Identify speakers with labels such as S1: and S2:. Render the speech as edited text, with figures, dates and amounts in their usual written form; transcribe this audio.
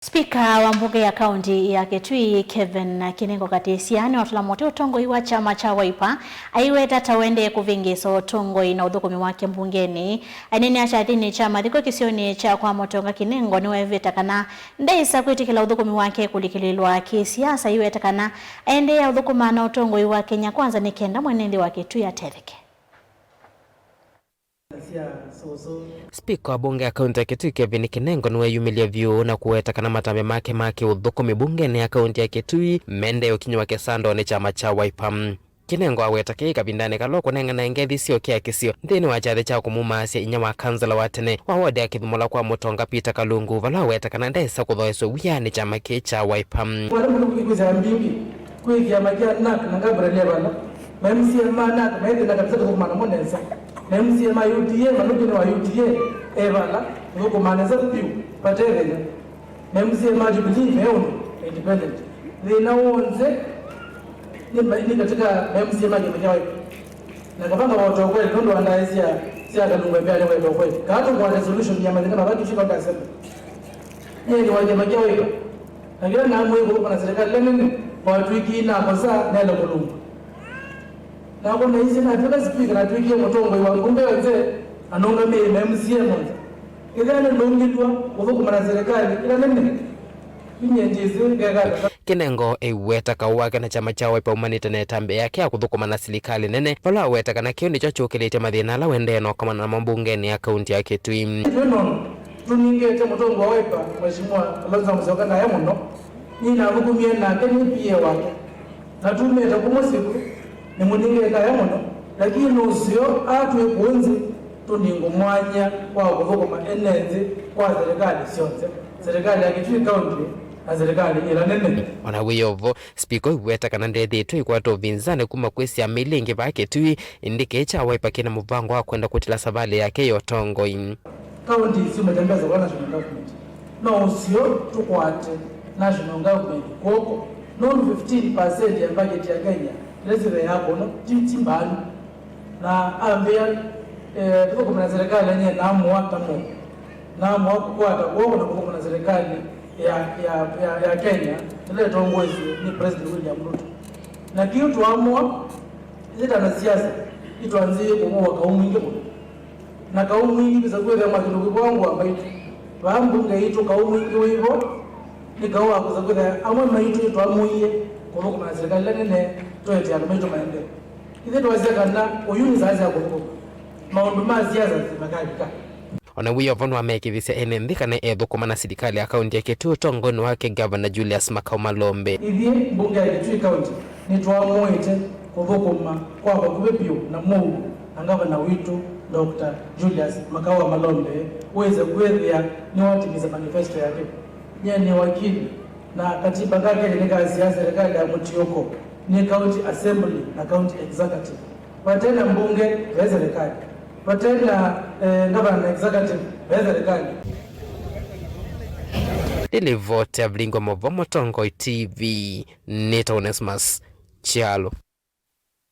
S1: Spika wa mbunge ya kaunti ya Kitui Kevin Kinengo Katesiani watulamote utongoi wa chama cha Wiper aiweta tawende kuvingiso utongoi na udhukumi wake mbungeni anini achadini chama thiko kisioni cha kwa motonga Kinengo niwe vetakana ndeisa kuitikila udhukumi wake kulikililwa kisiasa iwetakana ende ya udhukuma na utongoi wa Kenya Kwanza ni kenda mwenendi wa Kitui atereke.
S2: Spika wa bunge ya kaunti ya Kitui Kevin Kinengo niwe yumilia vyu na kuweta kana matambe make udhukumi bungeni ya kaunti ya Kitui mende ukinywa kesando ni chama cha Wiper. Kinengo aweta kika bindane kaloko nenga na ngethi sio kia kisio ndeni wachathe cha kumumasia inya wa kansala watene wa wadi ya Kithimola kwa Mutonga Peter Kalungu vala weta kana ndesa kuthoeso wia ni chama cha Wiper.
S3: Wale kuikuza mbingi kuikia magia nak nangabrelia bana memsi mana mede na kabisa kwa maana monensa memsi ma UTA manukini wa UTA evala ngoko maneza piu paterenya memsi ma Jubilee meono independent linaonze ni katika memsi ma Jubilee na kama watu kweli ndio wandaizia sia kalungwe pale wewe kweli kato kwa resolution ya madini mabaki shika kwa sema yeye ni waje magia wewe na kila na mwe kwa serikali lenene watu wiki na kosa nalo kulungu na kwa hizi na tuka speaker na tuikie Mutongo wa ngombe wenze anonga mimi MCA mmoja ile ndio ngidwa uvuko kwa serikali ila nene kinyenjezi ngega.
S2: Kinengo eweta kawaka na chama cha Wiper umanite na tambe yake akuthukuma na serikali nene vala weta kana kio ndicho chukilite mathina la wendeno kama na mambungeni ya kaunti ya Kitui.
S3: Tuningete Mutongo wa Wiper mheshimiwa Kalonzo Musyoka na yamuno nina vukumie na keni pia wake na tumeta kumosiku ni muninge kaya muno lakini usio atwe kunzi tuningo mwanya kwa kuvukoma enenzi kwa serikali sionze serikali ya Kitui County na serikali ila nene
S2: ona wiyovo spika weta kana ndethi tu ikwato vinzane kuma kwesi ya milingi ba Kitui indike cha Wiper kina muvango wa kwenda kutila sabali yake yotongoi
S3: county simetembeza kwa national government no usio tukwate national government koko non 15% ya budget ya Kenya lesire yako no timbani na ambia tuko kwa serikali yenyewe na muwa kukwata kwa na kwa serikali ya Kenya ile tongozi ni President William Ruto na kitu tuamua zita na siasa ituanzie kwa kaumu ingi na kaumu ingi bisa kwenda makindugu wangu ambaye bambunge itu kaumu ingi hivyo nikawa kuzakwenda amwe maitu tuamuie kwa kwa serikali lenene toete alumeto maende ile tuwazia kana oyuni zazi yako maundu maziaza zimakalika
S2: ona wiyo vono amekivisia enendhika na thukuma na serikali ya kaunti ya Kitui utongoni wake Governor Julius Makau Malombe
S3: ithie mbunge ya Kitui County ni twamuite kuthukuma kwa kubepio na Mungu na Governor witu Dr. Julius Makau Malombe uweze kuethia ni watimiza manifesto yake ni wakili na katiba ngake ni kazi ya serikali ya Mutioko ni county assembly na county executive patena mbunge ya serikali patena governor executive ya serikali
S2: ile vote ya Blingo Movo Mutongo TV Nita Onesmus Chialo.